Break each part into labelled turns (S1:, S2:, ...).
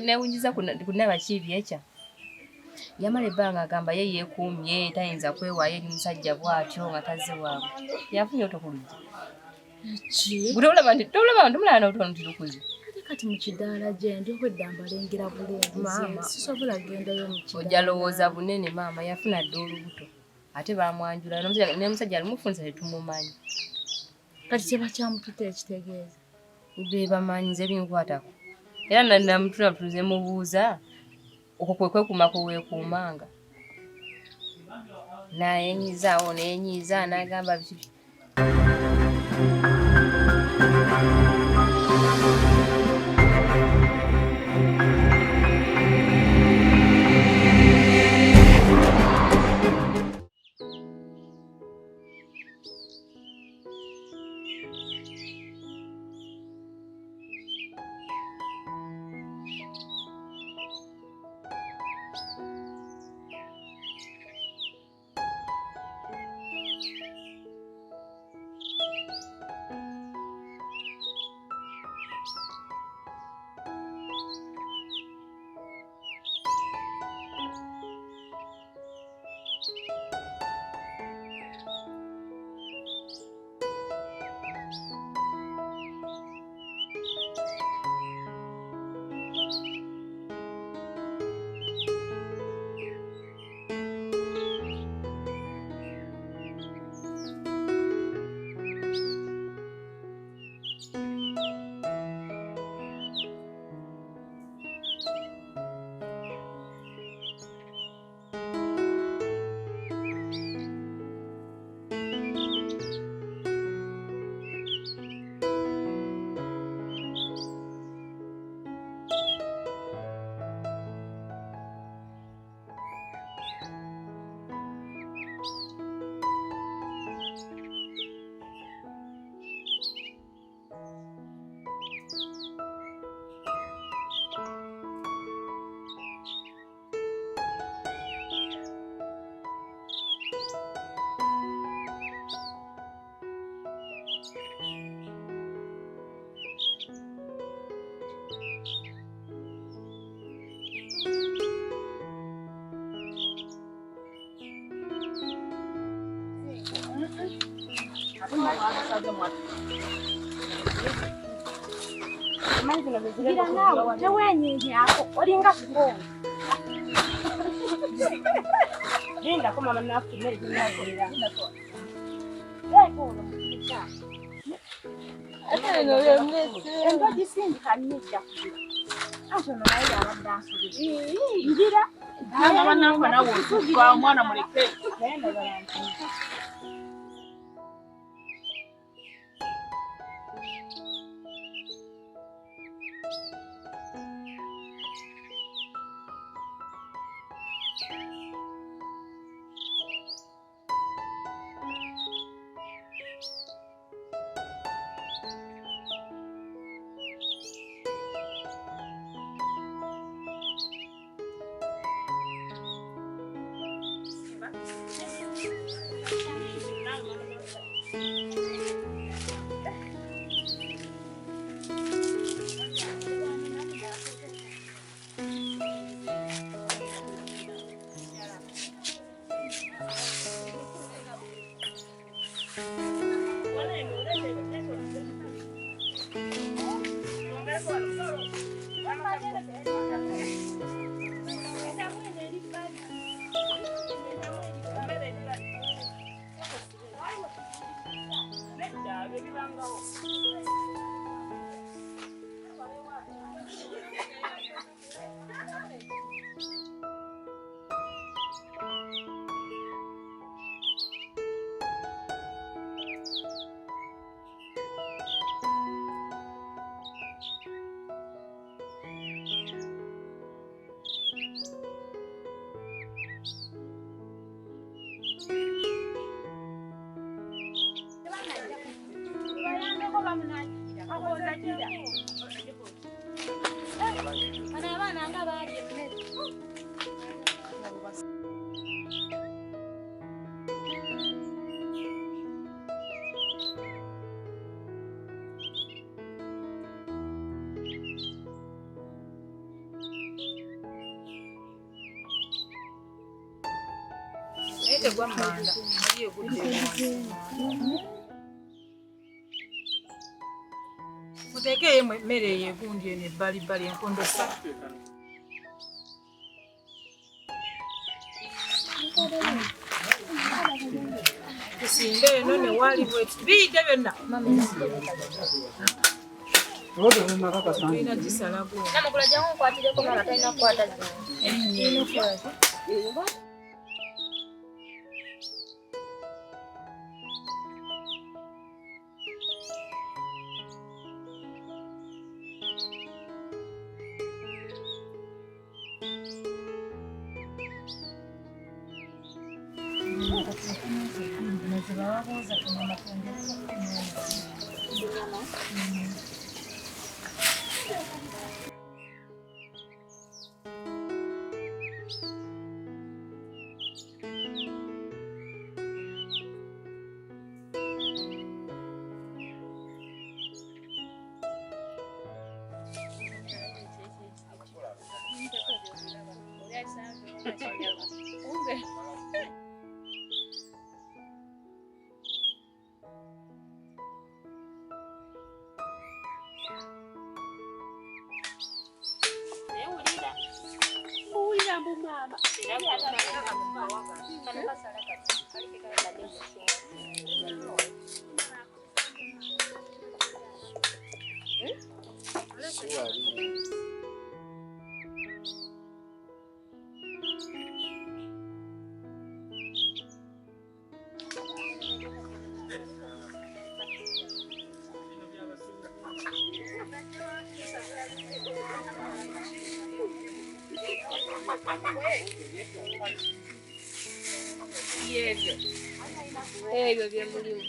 S1: newunyiza kunaba kibi ekya. Yamala ebbanga agamba ye yeekuumye tayinza kwewaayo eri musajja bw'atyo nga tazze waabwe. Yafunye otokulujja. Tolaba ntumulaba n'otono tirukuzi.
S2: Kati mu kidaala gye ndi obwedda mbalengera bulenzi. Sisobola kugendayo mu kidaala.
S1: Ojja lowooza bunene maama yafuna dda olubuto. Ate baamwanjula ne musajja alimufunisa tetumumanyi.
S2: Kati kiba kyamutute ekitegeeza.
S1: Be bamanyize binkwatako. Era namutula tuze mubuuza okwo kwe kwekuuma kwe weekuumanga. Nayenyiza ono yenyiza n'agamba biki.
S3: Gira nawe tewenyingi ako olinga kugonga. Linda kama manafu meri kunakolera. Yego mukita.
S2: Ate no yemnese.
S3: Endo disindi kanyija. Aso no nayi abadanso. Ngira.
S4: Nanga banako nawo kwa mwana muleke.
S3: Nenda baranti.
S2: tegwa manda aliye gudde muteekeyo emmere eyo egundi eno ebbalibbali enkondo ssatu tusimbe eno ne waali bweti biyidde byonna tulina gisalago
S1: namukula jangu nkwatireko mala talina kukwata ebyo bye mulimu.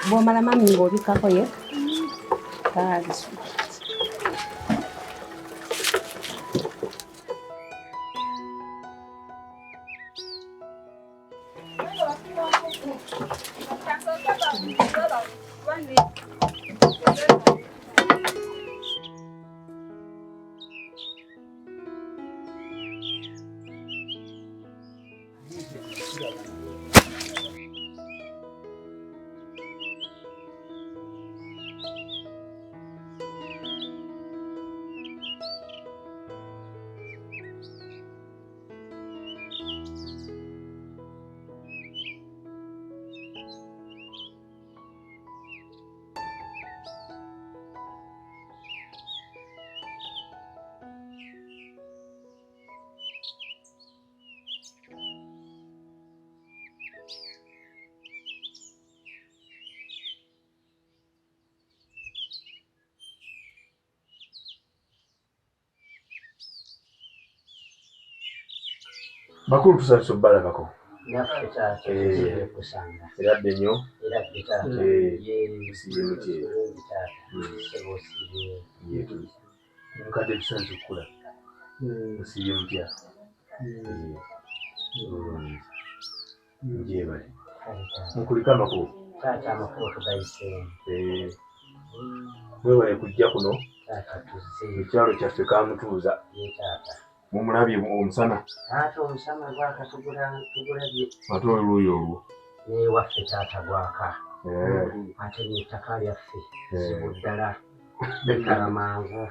S1: Bw'omala mami ng'obikkako ye kaalisu.
S5: Bakulu tusatu balabako.
S6: Naffe taata tuzibe kusanga.
S5: Ezzadde nnyo.
S6: Ezzadde taata.
S5: Musibe mutye.
S6: Taata.
S5: Mukadde ekisanze okukula. Musibe mutya. Njeebale. Mukulika amakulu.
S6: Taata amakulu tugayiseemu.
S5: Mwebale kujja kuno.
S6: Taata tuzze.
S5: Ekyalo kyaffe Kamutuuza.
S6: Taata.
S5: Mumulabye omusana.
S6: Taata omusana gwaka tugulabye.
S5: Ate oluuyi olwo.
S6: N'ewaffe taata gwaka. Ate n'ettaka lyaffe zibu ddala. Ekala mangu.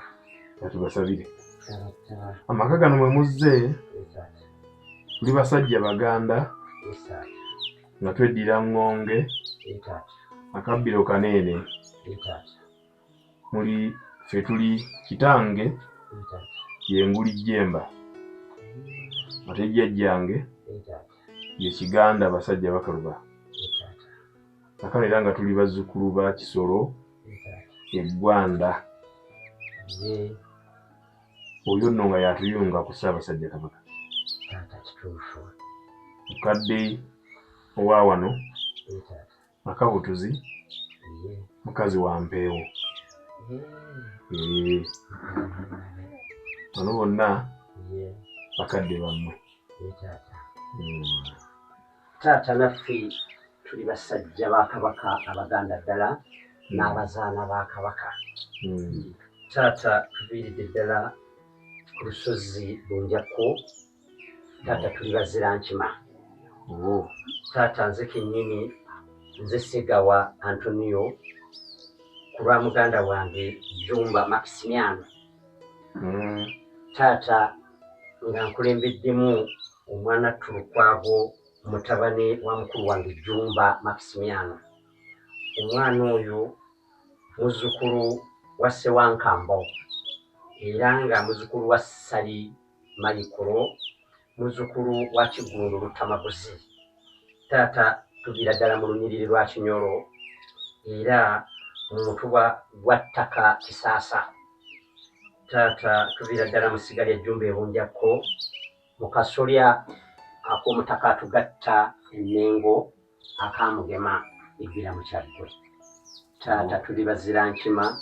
S5: Katubasabire. Amaka gano mwe muzze tuli basajja Baganda nga tweddira Ngonge Akabbiro Kanene muli ffe tuli Kitange ye Nguli Jjemba ate jjajjange ye Kiganda basajja Bakaluba akano era nga tuli bazzukulu ba Kisoro Eggwanda oyo nno nga yatuyunga ku Ssaabasajja Kabaka.
S6: Taata kituufu.
S5: Mukadde owa wano Makabutuzi mukazi wa Mpeewo. Bano bonna bakadde bammwe.
S6: Taata naffe tuli basajja ba Kabaka Abaganda ddala n'abazaana ba Kabaka. Taata tuviiridde ddala ku lusozi Bunjakko. Taata tuli bazira nkima. Taata nze kennyini nze Ssegawa Antonio ku lwa muganda wange Jumba Maximiano. Taata nga nkulembeddemu omwana Tulukwago mutabani wa mukulu wange Jumba Maximiano. Omwana oyo muzzukulu wa Ssewankambo era nga muzzukulu wa Sali Mayikolo muzzukulu wa Kiggundu Lutamaguzi. Taata tuviira ddala mu lunyiriri lwa Kinyolo era mu mutuba gwa ttaka Kisaasa. Taata tuviira ddala mu ssiga lya Jjumba e Bunjakko mu kasolya ak'omutaka atugatta Enmengo akamugema ebbira mu Kyaggwe. Taata tuli bazira nkima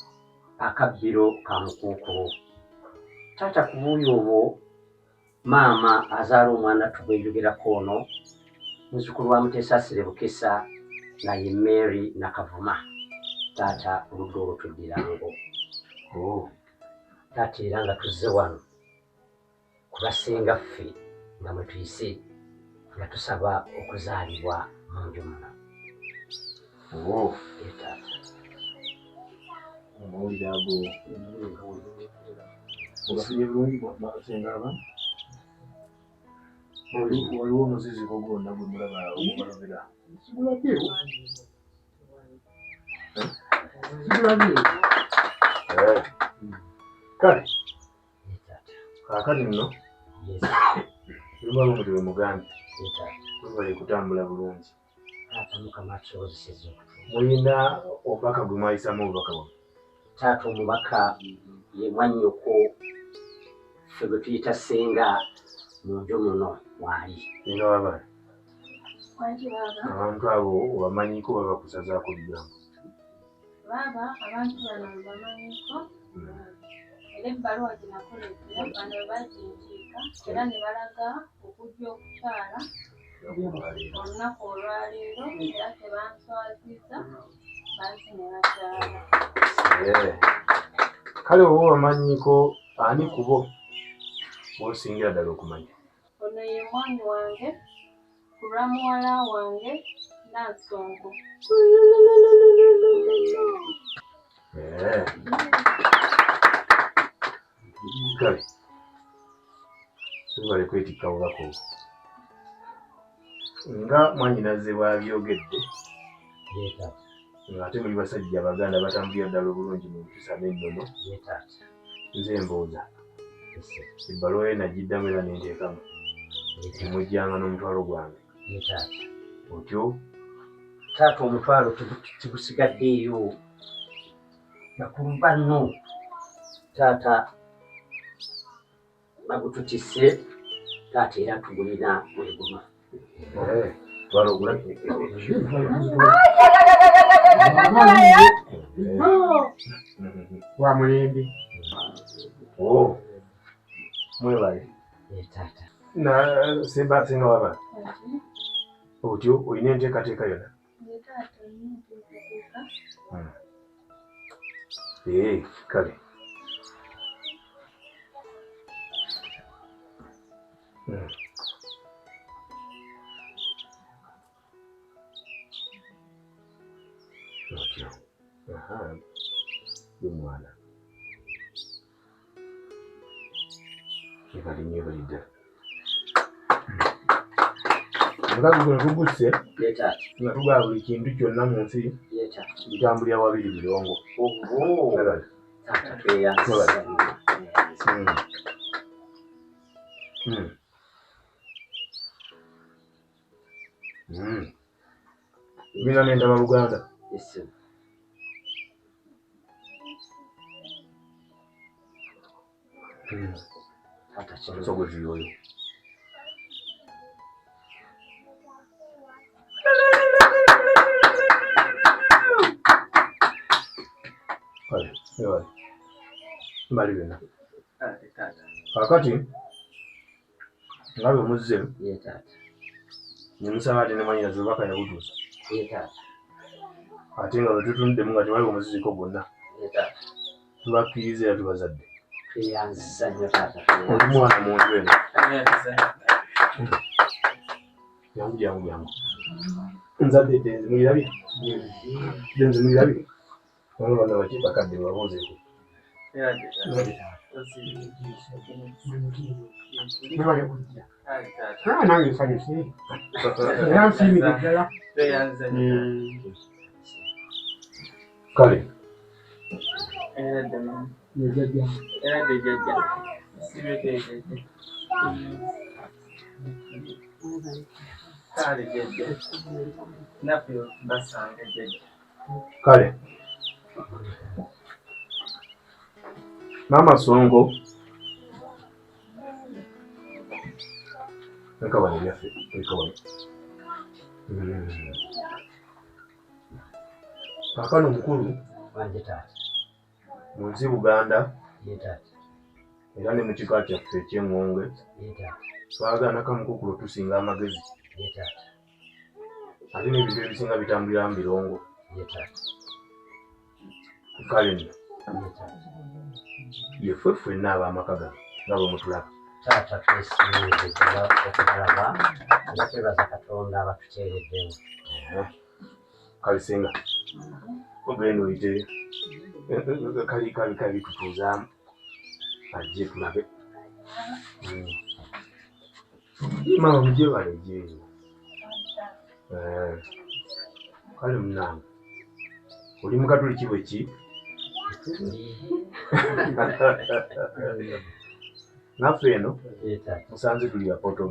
S6: Akabbiro ka Mukuukulu. Taata ku buuyi obwo maama azaala omwana tugwenjogerako ono muzzukulu wa Muteesa Asire Bukesa nga ye Mary Nakavuma. Taata oludda olwo tuddira ngo. Taata era nga tuzze wano ku basengaffe nga mwe tuyise nga tusaba okuzaalibwa mu nju muno. Taata
S5: amawulire ago ogafunye bulungi basenga abantu waliwo omuziziko gwonna gwe mulaba ogubalobera sigulabyewo kale kaakati nno lubamu buli we mugambe lubali kutambula bulungi. Mulina obubaka gwe mwayisamu obubaka bwe?
S6: taata omubaka ye mwannyoko ffe bwe tuyita ssenga mu nju muno mwali.
S5: Nina wabana abantu abo wabamanyiko baba kusazaako bigambo.
S3: Baba abantu bano bamanyiko era ebbaluwa gye nakoleetera bano baginjiika era ne balaga okujja okukyala olunaku olwaleero era tebanswazizza bansi ne bakyala.
S5: Kale oba wabamanyiko ani kubo bw'osingira ddala okumanya?
S3: Ono ye mwanyi wange ku lwa muwala wange Nansongo.
S5: Kale tubale kwetikka bubaka obwo nga mwannyinaze bw'abyogedde ng'ate muli basajja Abaganda batambulira ddala obulungi mu mpisa n'ennono. Nze mbooza ebbaluwa ye nagiddamu era nenteekamu temujjanga n'omutwalo gwange. Otyo
S6: taata omutwalo tigusigaddeeyo bakulu banno taata bagututisse taata era tugulina buli gumu.
S5: twala ogula wa mulembe mwebale
S6: taata
S5: na seba singa wabana otyo olina enteekateeka yonna. Kale otyo y'omwana ebali nnyo ebali ddala nga guno tugusse nga tugaba buli kintu kyonna mu nsi bitambulira wabiri birongo. Bina n'endaba Luganda. Sogozi yoyo. Mbali bina. Kakati nga bwe muzze nemusaba ate ne mwannyinaze obubaka yabutuusa ate nga bwe tutunuddemu nga tewali omuziziko gwonna tubakkiriza era tubazadde oli mwana mu nju eno. Jangu nzadde Denzi mulirabye? Denzi mulirabye? Wano bana baki bakadde babuuzeeko. Nange nsanyuse era nsiimire ddala. Kale kale Mama Songo nkabane byaffe nkabane kakano mukulu mu nsi Buganda era ne mu kika kyaffe eky'Engonge twagaana kamukukulo tusinga amagezi ate n'ebintu ebisinga bitambulira mu birongo. Kale nno yeffe ffenna ab'amaka gano nga bwe mutulaba.
S6: Taata twesiimye okulaba era twebaza Katonda abatuteereddewo.
S5: Kale senga ogenda oyite kali tutuuzaamu ajje tulabe. Mama mujje balejeeyo. Kale munange oli mu Katuliki bwe ki? Naffe eno musanze tuli apoto.